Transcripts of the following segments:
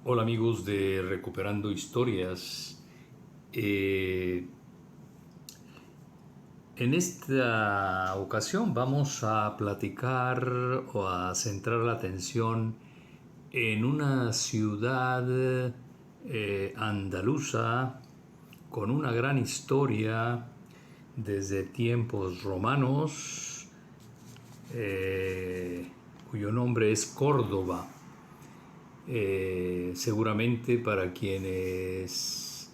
Hola amigos de Recuperando Historias. Eh, en esta ocasión vamos a platicar o a centrar la atención en una ciudad andaluza con una gran historia desde tiempos romanos, cuyo nombre es Córdoba. Seguramente para quienes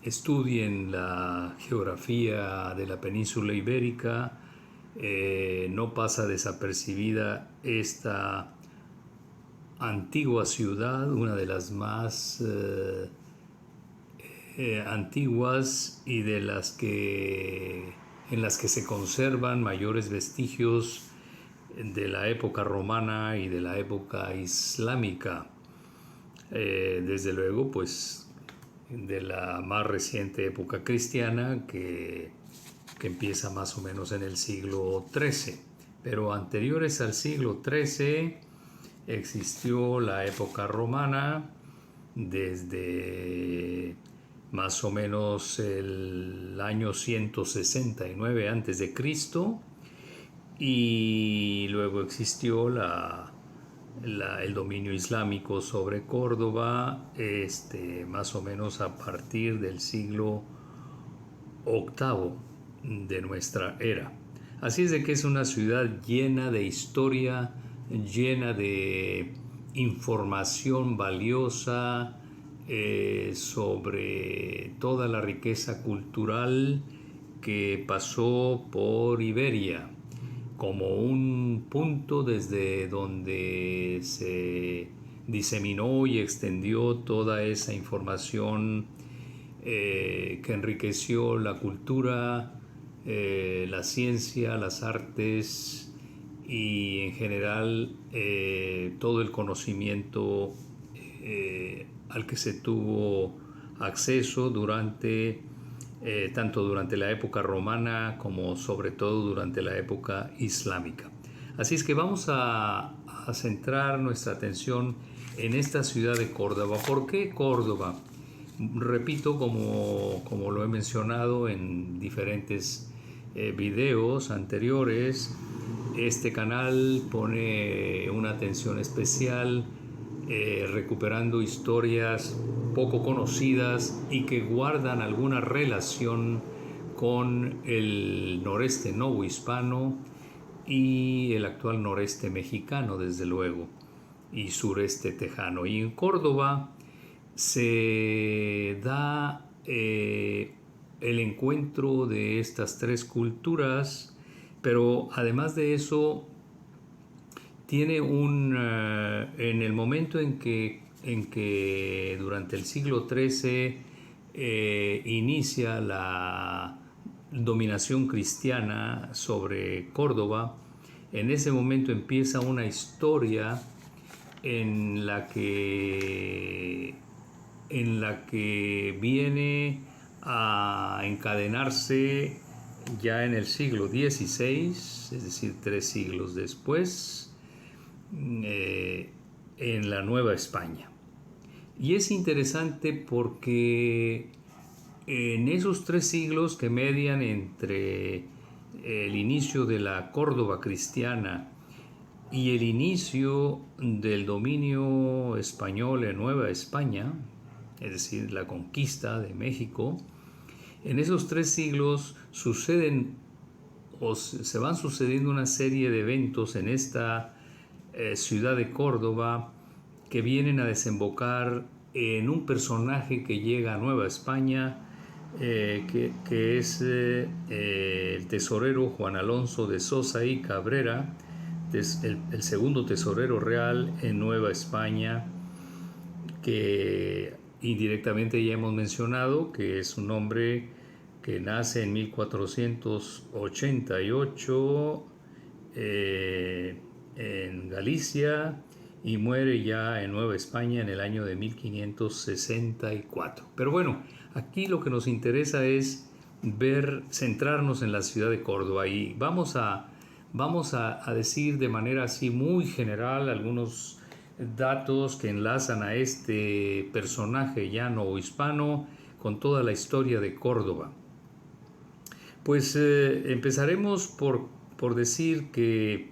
estudien la geografía de la península ibérica, no pasa desapercibida esta antigua ciudad, una de las más antiguas y de las que en las que se conservan mayores vestigios de la época romana y de la época islámica. Desde luego, pues de la más reciente época cristiana que empieza más o menos en el siglo XIII. Pero anteriores al siglo XIII existió la época romana desde más o menos el año 169 a.C. Y luego existió el dominio islámico sobre Córdoba, más o menos a partir del siglo VIII de nuestra era. Así es de que es una ciudad llena de historia, llena de información valiosa sobre toda la riqueza cultural que pasó por Iberia, como un punto desde donde se diseminó y extendió toda esa información que enriqueció la cultura, la ciencia, las artes y en general todo el conocimiento al que se tuvo acceso tanto durante la época romana como sobre todo durante la época islámica. Así es que vamos a centrar nuestra atención en esta ciudad de Córdoba. ¿Por qué Córdoba? Repito, como lo he mencionado en diferentes videos anteriores, este canal pone una atención especial recuperando historias poco conocidas y que guardan alguna relación con el noreste novohispano y el actual noreste mexicano, desde luego, y sureste tejano. Y en Córdoba se da el encuentro de estas tres culturas, pero además de eso tiene en el momento en que durante el siglo XIII inicia la dominación cristiana sobre Córdoba, en ese momento empieza una historia en la que viene a encadenarse ya en el siglo XVI, es decir, 3 siglos después, en la Nueva España. Y es interesante porque en esos 3 siglos que median entre el inicio de la Córdoba cristiana y el inicio del dominio español en Nueva España, es decir, la conquista de México, en esos 3 siglos suceden o se van sucediendo una serie de eventos en esta ciudad de Córdoba que vienen a desembocar en un personaje que llega a Nueva España, que es el tesorero Juan Alonso de Sosa y Cabrera, el segundo tesorero real en Nueva España, que indirectamente ya hemos mencionado que es un hombre que nace en 1488 en Galicia y muere ya en Nueva España en el año de 1564. Pero bueno, aquí lo que nos interesa es centrarnos en la ciudad de Córdoba y vamos a decir de manera así muy general algunos datos que enlazan a este personaje llano o hispano con toda la historia de Córdoba. Pues empezaremos por decir que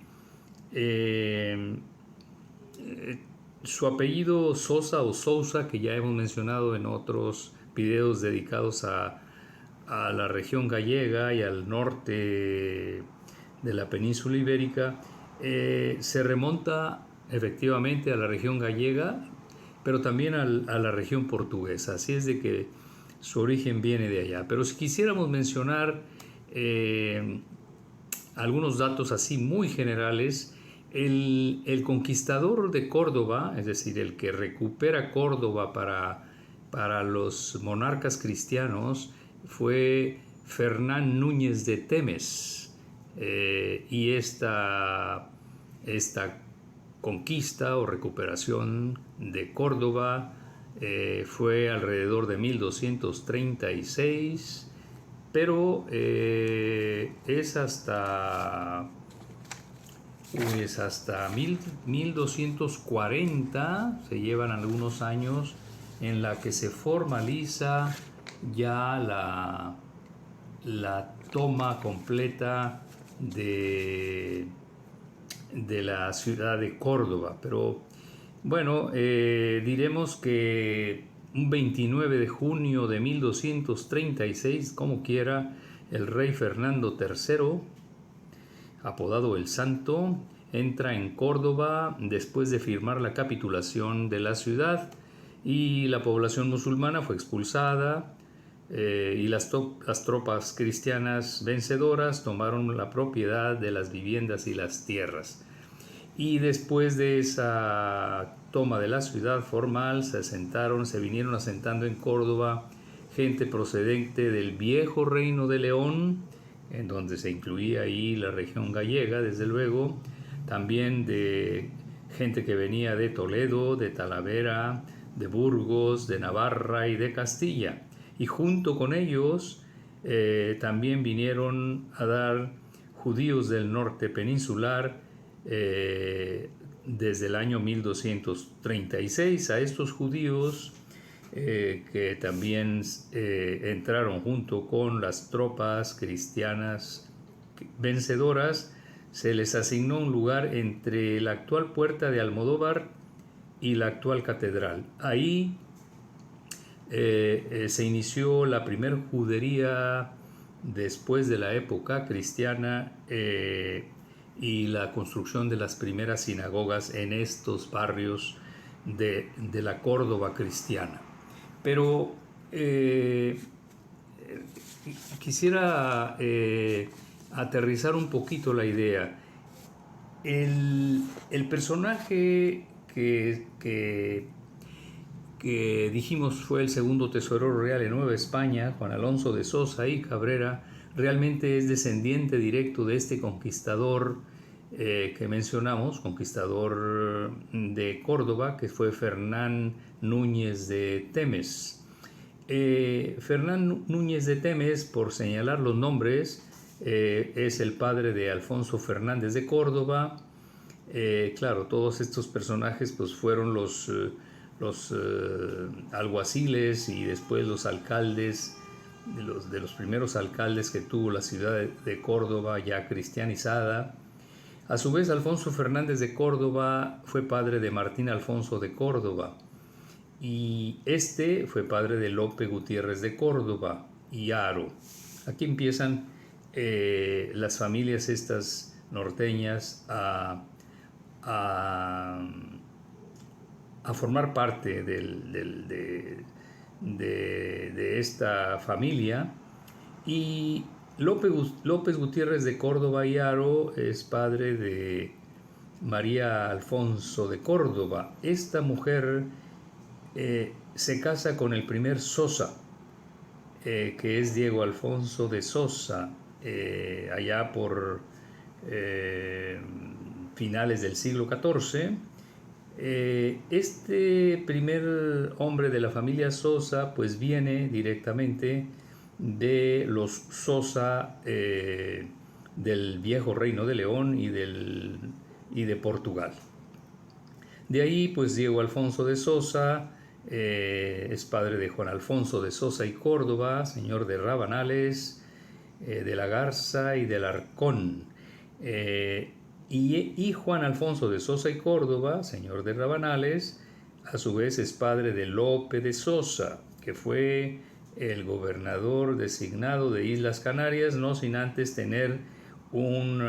su apellido Sosa o Sousa, que ya hemos mencionado en otros videos dedicados a la región gallega y al norte de la península ibérica, se remonta efectivamente a la región gallega, pero también a la región portuguesa. Así es de que su origen viene de allá. Pero si quisiéramos mencionar algunos datos así muy generales, el conquistador de Córdoba, es decir, el que recupera Córdoba para los monarcas cristianos, fue Fernán Núñez de Temes. Y esta conquista o recuperación de Córdoba fue alrededor de 1236, pero es hasta 1240, se llevan algunos años en la que se formaliza ya la toma completa de la ciudad de Córdoba. Pero bueno, diremos que un 29 de junio de 1236, como quiera, el rey Fernando III, apodado el Santo, entra en Córdoba después de firmar la capitulación de la ciudad, y la población musulmana fue expulsada, y las tropas cristianas vencedoras tomaron la propiedad de las viviendas y las tierras. Y después de esa toma de la ciudad formal, se vinieron asentando en Córdoba gente procedente del viejo reino de León, en donde se incluía ahí la región gallega, desde luego, también de gente que venía de Toledo, de Talavera, de Burgos, de Navarra y de Castilla. Y junto con ellos también vinieron a dar judíos del norte peninsular desde el año 1236. A estos judíos que también entraron junto con las tropas cristianas vencedoras, se les asignó un lugar entre la actual Puerta de Almodóvar y la actual catedral. Ahí se inició la primer judería después de la época cristiana, y la construcción de las primeras sinagogas en estos barrios de la Córdoba cristiana. Pero quisiera aterrizar un poquito la idea. El personaje que dijimos fue el segundo tesorero real en Nueva España, Juan Alonso de Sosa y Cabrera, realmente es descendiente directo de este conquistador que mencionamos, conquistador de Córdoba, que fue Fernán Núñez de Temes. Fernán Núñez de Temes, por señalar los nombres, es el padre de Alfonso Fernández de Córdoba. Claro, todos estos personajes pues fueron los alguaciles y después los alcaldes, de los primeros alcaldes que tuvo la ciudad de Córdoba ya cristianizada. A su vez, Alfonso Fernández de Córdoba fue padre de Martín Alfonso de Córdoba, y este fue padre de Lope Gutiérrez de Córdoba y Haro. Aquí empiezan las familias estas norteñas a formar parte de esta familia. Y López Gutiérrez de Córdoba y Haro es padre de María Alfonso de Córdoba. Esta mujer se casa con el primer Sosa, que es Diego Alfonso de Sosa, allá por finales del siglo XIV. Este primer hombre de la familia Sosa pues viene directamente de los Sosa del viejo reino de León y de Portugal. De ahí, pues Diego Alfonso de Sosa es padre de Juan Alfonso de Sosa y Córdoba, señor de Rabanales, de la Garza y del Arcón. Y Juan Alfonso de Sosa y Córdoba, señor de Rabanales, a su vez es padre de Lope de Sosa, que fue el gobernador designado de Islas Canarias, no sin antes tener un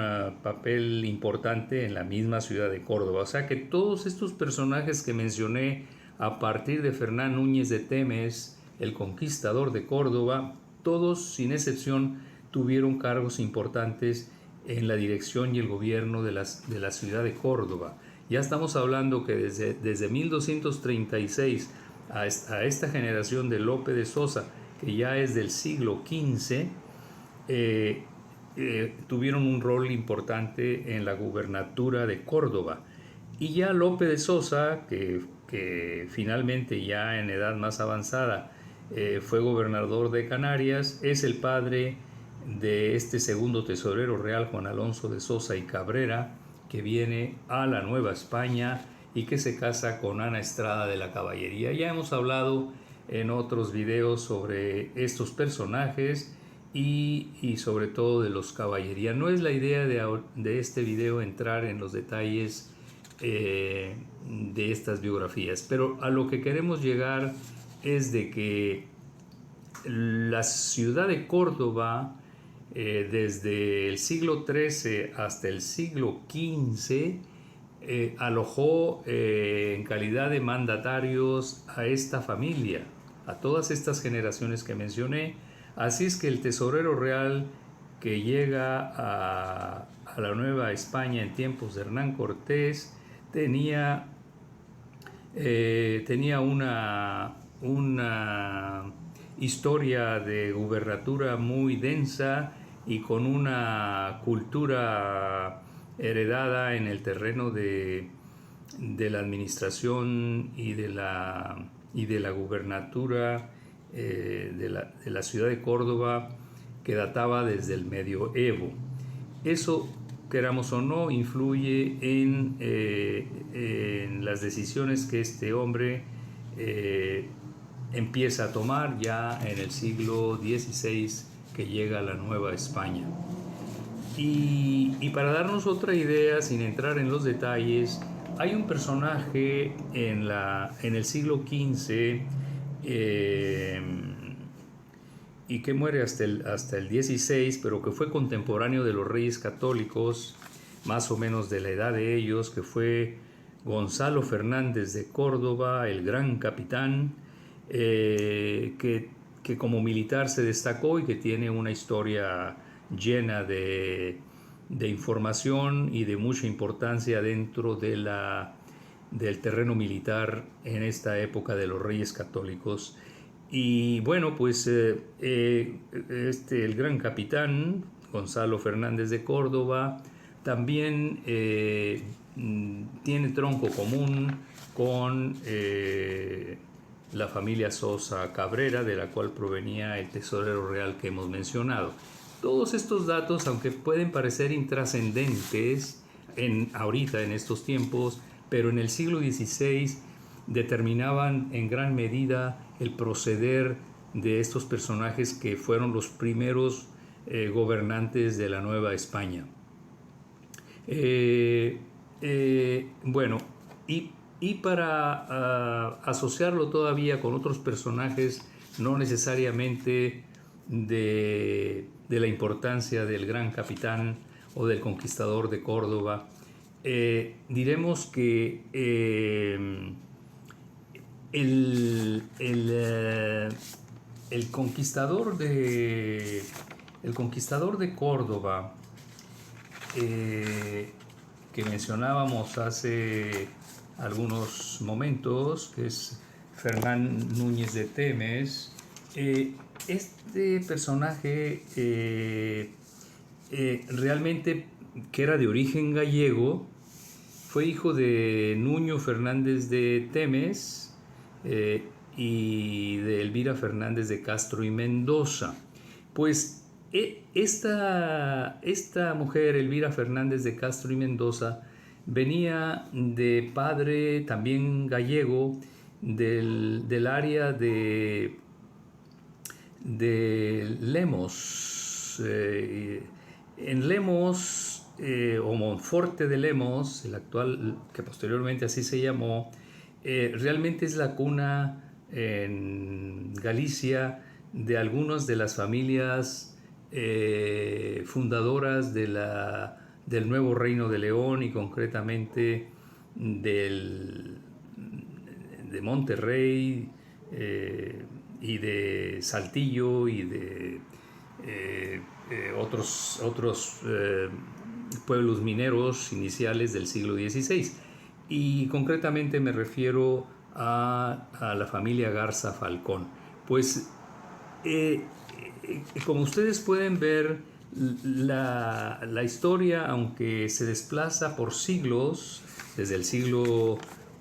papel importante en la misma ciudad de Córdoba. O sea que todos estos personajes que mencioné a partir de Fernán Núñez de Temes, el conquistador de Córdoba, todos sin excepción tuvieron cargos importantes en la dirección y el gobierno de la ciudad de Córdoba. Ya estamos hablando que desde 1236 a esta generación de Lope de Sosa, que ya es del siglo XV, tuvieron un rol importante en la gubernatura de Córdoba. Y ya Lope de Sosa, que finalmente ya en edad más avanzada fue gobernador de Canarias, es el padre de este segundo tesorero real, Juan Alonso de Sosa y Cabrera, que viene a la Nueva España y que se casa con Ana Estrada de la Caballería. Ya hemos hablado en otros videos sobre estos personajes y sobre todo de los Caballería. No es la idea de este video entrar en los detalles de estas biografías, pero a lo que queremos llegar es de que la ciudad de Córdoba, desde el siglo XIII hasta el siglo XV, alojó en calidad de mandatarios a esta familia, a todas estas generaciones que mencioné. Así es que el tesorero real que llega a la Nueva España en tiempos de Hernán Cortés tenía una historia de gubernatura muy densa y con una cultura heredada en el terreno de la administración y de la gubernatura de la ciudad de Córdoba, que databa desde el medioevo. Eso, queramos o no, influye en las decisiones que este hombre empieza a tomar ya en el siglo XVI, que llega a la Nueva España. Y para darnos otra idea, sin entrar en los detalles, hay un personaje en el siglo XV y que muere hasta el XVI, pero que fue contemporáneo de los reyes católicos, más o menos de la edad de ellos, que fue Gonzalo Fernández de Córdoba, el gran capitán, que como militar se destacó y que tiene una historia llena de información y de mucha importancia dentro del terreno militar en esta época de los reyes católicos. Y bueno, pues el gran capitán Gonzalo Fernández de Córdoba también tiene tronco común con la familia Sosa Cabrera, de la cual provenía el tesorero real que hemos mencionado. Todos estos datos, aunque pueden parecer intrascendentes ahorita en estos tiempos, pero en el siglo XVI determinaban en gran medida el proceder de estos personajes que fueron los primeros gobernantes de la Nueva España. Bueno, y para asociarlo todavía con otros personajes, no necesariamente de la importancia del gran capitán o del conquistador de Córdoba, diremos que el conquistador de Córdoba, que mencionábamos hace algunos momentos, que es Fernán Núñez de Temes, este personaje realmente, que era de origen gallego, fue hijo de Nuño Fernández de Temes y de Elvira Fernández de Castro y Mendoza. Pues esta mujer, Elvira Fernández de Castro y Mendoza, venía de padre también gallego del área de Lemos. En Lemos, o Monforte de Lemos, el actual, que posteriormente así se llamó, realmente es la cuna en Galicia de algunas de las familias fundadoras del nuevo Reino de León, y concretamente de Monterrey, y de Saltillo, y de otros pueblos mineros iniciales del siglo XVI. Y concretamente me refiero a la familia Garza Falcón. Pues como ustedes pueden ver, la historia, aunque se desplaza por siglos, desde el siglo,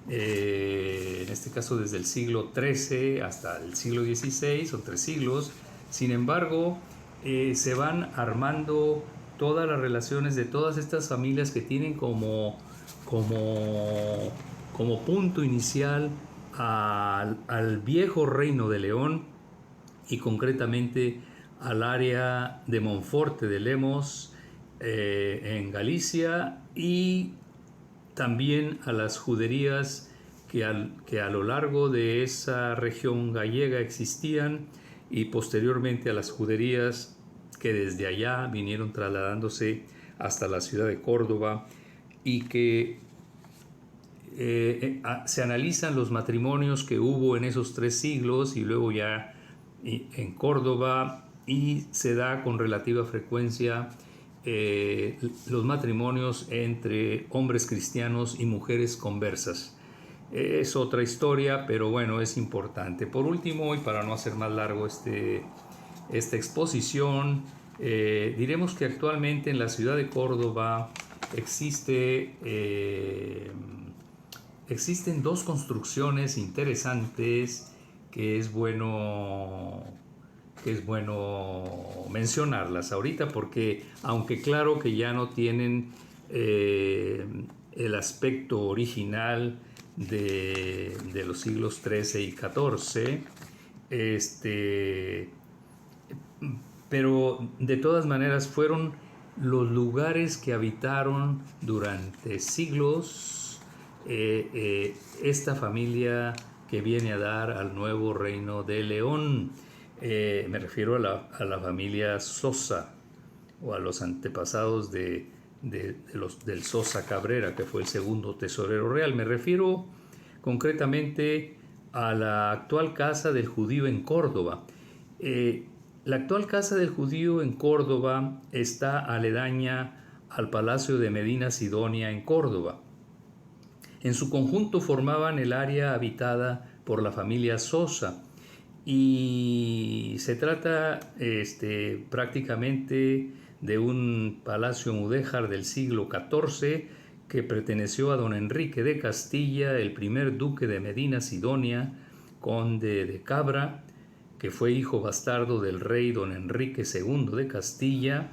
en este caso desde el siglo XIII hasta el siglo XVI, son 3 siglos, sin embargo, se van armando todas las relaciones de todas estas familias que tienen como punto inicial al viejo Reino de León, y concretamente al área de Monforte de Lemos, en Galicia, y también a las juderías que a lo largo de esa región gallega existían, y posteriormente a las juderías que desde allá vinieron trasladándose hasta la ciudad de Córdoba, y que se analizan los matrimonios que hubo en esos 3 siglos y luego ya en Córdoba, y se da con relativa frecuencia los matrimonios entre hombres cristianos y mujeres conversas. Es otra historia, pero bueno, es importante. Por último, y para no hacer más largo esta exposición, diremos que actualmente en la ciudad de Córdoba existen 2 construcciones interesantes que es bueno mencionarlas ahorita, porque aunque claro que ya no tienen el aspecto original de los siglos XIII y XIV, pero de todas maneras fueron los lugares que habitaron durante siglos esta familia que viene a dar al nuevo Reino de León. Me refiero a la familia Sosa, o a los antepasados del Sosa Cabrera, que fue el segundo tesorero real. Me refiero concretamente a la actual casa del judío en Córdoba. La actual casa del judío en Córdoba está aledaña al Palacio de Medina Sidonia en Córdoba. En su conjunto formaban el área habitada por la familia Sosa, y se trata prácticamente de un palacio mudéjar del siglo XIV que perteneció a don Enrique de Castilla, el primer duque de Medina Sidonia, conde de Cabra, que fue hijo bastardo del rey don Enrique II de Castilla,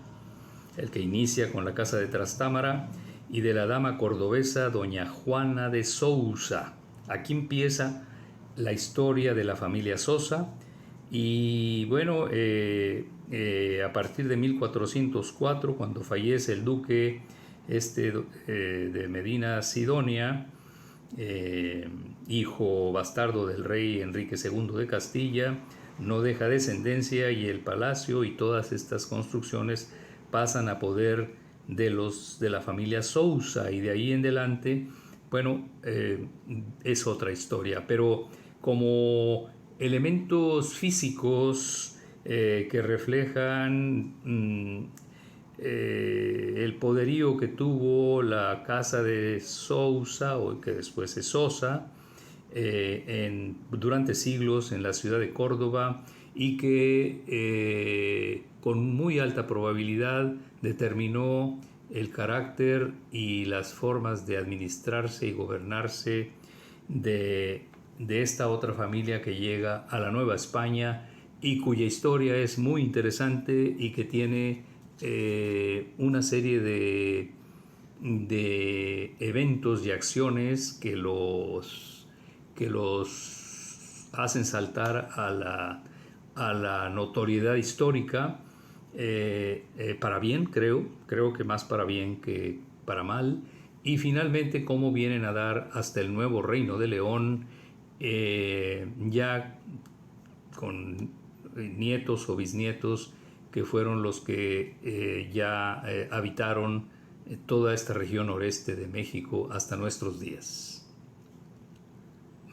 el que inicia con la casa de Trastámara, y de la dama cordobesa doña Juana de Sousa. Aquí empieza la historia de la familia Sosa. Y bueno, a partir de 1404, cuando fallece el duque de Medina Sidonia, hijo bastardo del rey Enrique II de Castilla, no deja descendencia, y el palacio y todas estas construcciones pasan a poder de la familia Sousa, y de ahí en adelante, bueno, es otra historia. Pero como elementos físicos que reflejan el poderío que tuvo la casa de Sousa, o que después es Sosa, durante siglos en la ciudad de Córdoba, y que con muy alta probabilidad determinó el carácter y las formas de administrarse y gobernarse de esta otra familia que llega a la Nueva España, y cuya historia es muy interesante y que tiene una serie de eventos y acciones que los hacen saltar a la notoriedad histórica, para bien, creo que más para bien que para mal, y finalmente cómo vienen a dar hasta el nuevo Reino de León, ya con nietos o bisnietos que fueron los que habitaron toda esta región noreste de México hasta nuestros días.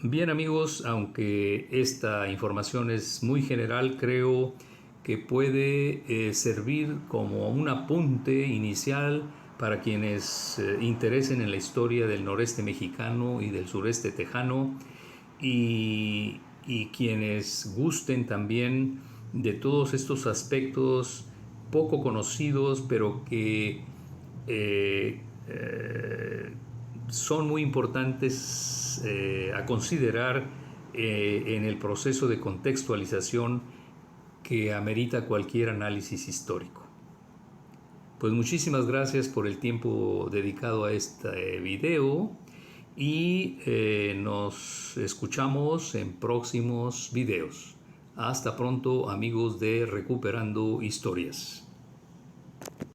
Bien amigos, aunque esta información es muy general, creo que puede servir como un apunte inicial para quienes interesen en la historia del noreste mexicano y del sureste tejano, y quienes gusten también de todos estos aspectos poco conocidos, pero que son muy importantes a considerar en el proceso de contextualización que amerita cualquier análisis histórico. Pues muchísimas gracias por el tiempo dedicado a este video y nos escuchamos en próximos videos. Hasta pronto amigos de Recuperando Historias.